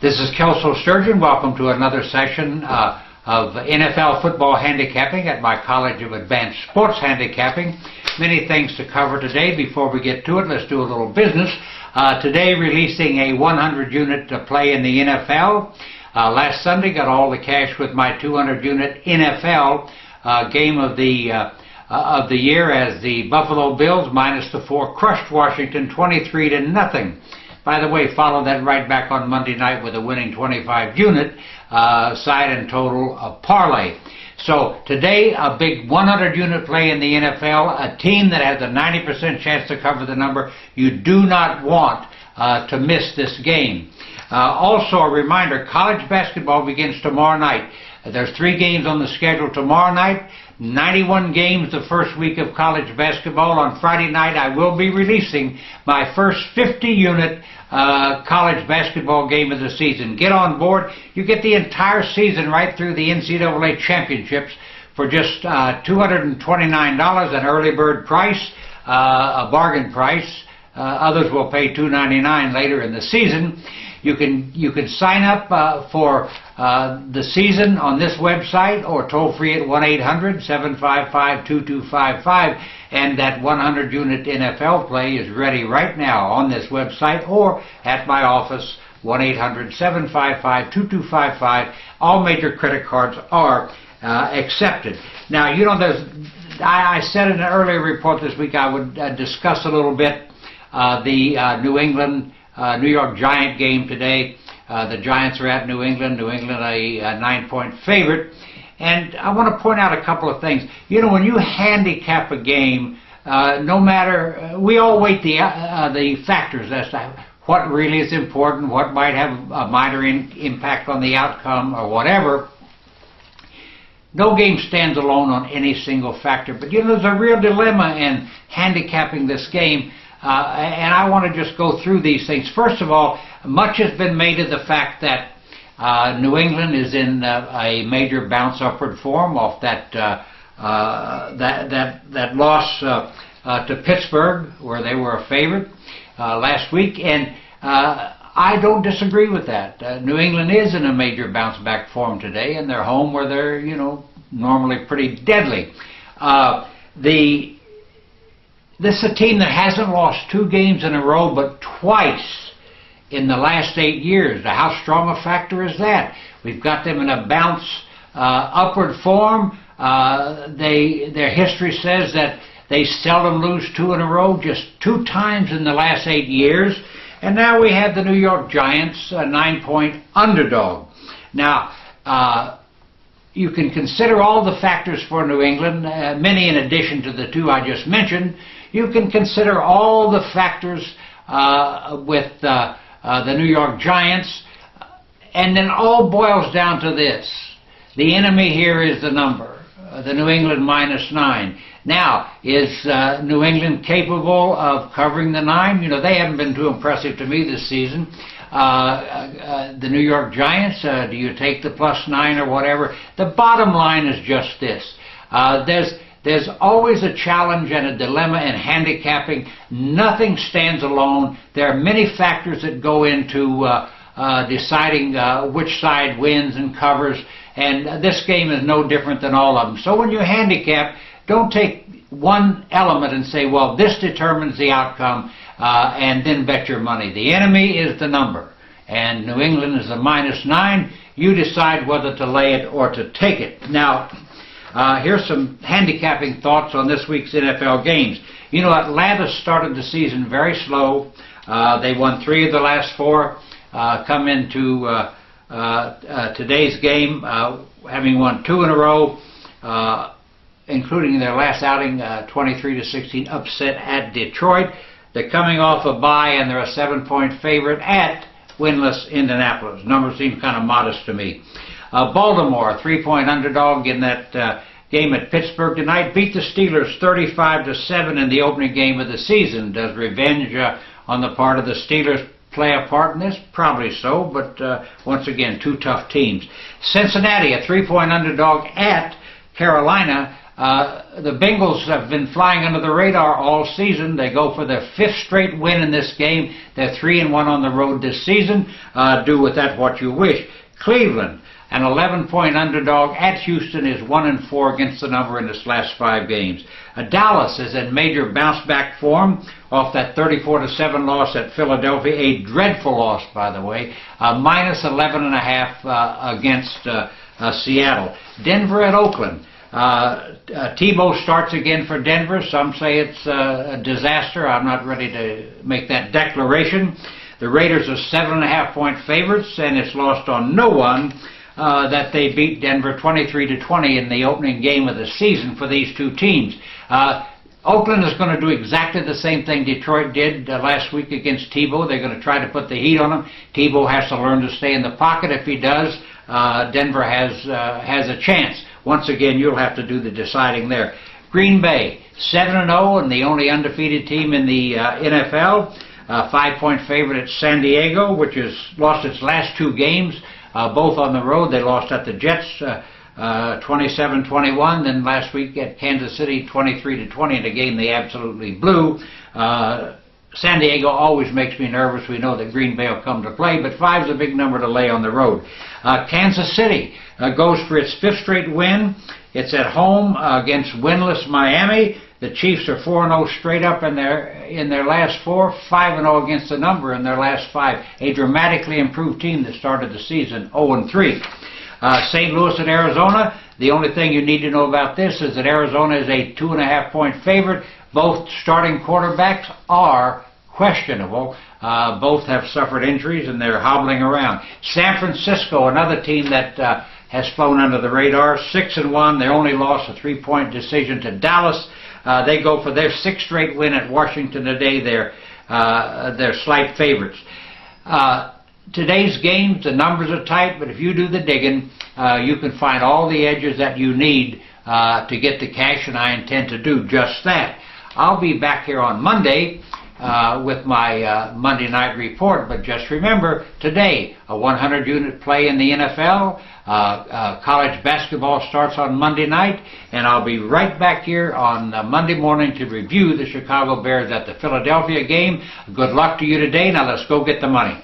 This is Kelso Sturgeon. Welcome to another session of NFL football handicapping at my College of Advanced Sports Handicapping. Many things to cover today. Before we get to it, let's do a little business. Today releasing a 100-unit play in the NFL. Last Sunday got all the cash with my 200-unit NFL game of the year as the Buffalo Bills -4 crushed Washington 23-0. By the way, follow that right back on Monday night with a winning 25-unit side and total parlay. So today, a big 100-unit play in the NFL, a team that has a 90% chance to cover the number. You do not want to miss this game. Also, a reminder, college basketball begins tomorrow night. There's 3 games on the schedule tomorrow night, 91 games the first week of college basketball. On Friday night, I will be releasing my first 50-unit college basketball game of the season. Get on board. You get the entire season right through the NCAA championships for just $229, an early bird price, a bargain price. Others will pay $299 later in the season. You can sign up for the season on this website or toll free at 1-800-755-2255, and that 100-unit NFL play is ready right now on this website or at my office, 1-800-755-2255. All major credit cards are accepted. Now, you know, I said in an earlier report this week I would discuss a little bit the New York Giant game today. The Giants are at New England. New England a 9-point favorite. And I want to point out a couple of things. You know, when you handicap a game, no matter, we all weight the factors as to what really is important, what might have a minor impact on the outcome or whatever. No game stands alone on any single factor. But, you know, there's a real dilemma in handicapping this game. And I want to just go through these things. First of all, much has been made of the fact that New England is in a major bounce upward form off that loss to Pittsburgh, where they were a favorite last week, and I don't disagree with that. New England is in a major bounce back form today, and they're home where they're, you know, normally pretty deadly. This is a team that hasn't lost 2 games in a row, but twice in the last 8 years. Now, how strong a factor is that? We've got them in a bounce upward form. Their history says that they seldom lose 2 in a row, just 2 times in the last 8 years. And now we have the New York Giants, a 9-point underdog. Now, you can consider all the factors for New England, many in addition to the 2 I just mentioned. You can consider all the factors with the New York Giants, and then all boils down to this. The enemy here is the number, the New England -9. Now, is New England capable of covering the 9? You know, they haven't been too impressive to me this season. The New York Giants, do you take the +9 or whatever? The bottom line is just this. There's always a challenge and a dilemma in handicapping. Nothing stands alone. There are many factors that go into deciding which side wins and covers, and this game is no different than all of them. So when you handicap, don't take one element and say, well, this determines the outcome, and then bet your money. The enemy is the number, and New England is a -9. You decide whether to lay it or to take it. Now, here's some handicapping thoughts on this week's NFL games. You know, Atlanta started the season very slow. They won 3 of the last 4. Come into today's game, having won 2 in a row, including their last outing, 23-16 upset at Detroit. They're coming off a bye, and they're a 7-point favorite at winless Indianapolis. Numbers seem kind of modest to me. Baltimore, a 3-point underdog in that game at Pittsburgh tonight, beat the Steelers 35-7 in the opening game of the season. Does revenge on the part of the Steelers play a part in this? Probably so, but once again, 2 tough teams. Cincinnati, a 3-point underdog at Carolina. The Bengals have been flying under the radar all season. They go for their 5th straight win in this game. They're 3-1 on the road this season. Do with that what you wish. Cleveland, an 11-point underdog at Houston, is 1-4 against the number in its last 5 games. Dallas is in major bounce-back form off that 34-7 loss at Philadelphia, a dreadful loss, by the way, minus 11.5 against Seattle. Denver at Oakland. Tebow starts again for Denver. Some say it's a disaster. I'm not ready to make that declaration. The Raiders are 7.5-point favorites, and it's lost on no one that they beat Denver 23-20 in the opening game of the season for these two teams. Oakland is going to do exactly the same thing Detroit did last week against Tebow. They're going to try to put the heat on him. Tebow has to learn to stay in the pocket. If he does, Denver has a chance. Once again, you'll have to do the deciding there. Green Bay, 7-0 and the only undefeated team in the NFL. 5-point favorite at San Diego, which has lost its last 2 games, both on the road. They lost at the Jets 27-21, then last week at Kansas City 23-20 in a game they absolutely blew. San Diego always makes me nervous. We know that Green Bay will come to play, but 5 is a big number to lay on the road. Kansas City goes for its 5th straight win. It's at home against winless Miami. The Chiefs are 4-0 straight up in their last 4, 5-0 against the number in their last 5. A dramatically improved team that started the season 0-3. St. Louis at Arizona. The only thing you need to know about this is that Arizona is a 2.5-point favorite. Both starting quarterbacks are questionable. Both have suffered injuries and they're hobbling around. San Francisco, another team that has flown under the radar, 6-1. They only lost a 3-point decision to Dallas. They go for their 6th straight win at Washington today. They're slight favorites. Today's games, the numbers are tight, but if you do the digging, you can find all the edges that you need to get the cash, and I intend to do just that. I'll be back here on Monday with my Monday night report, but just remember, today, a 100-unit play in the NFL. College basketball starts on Monday night, and I'll be right back here on Monday morning to review the Chicago Bears at the Philadelphia game. Good luck to you today. Now let's go get the money.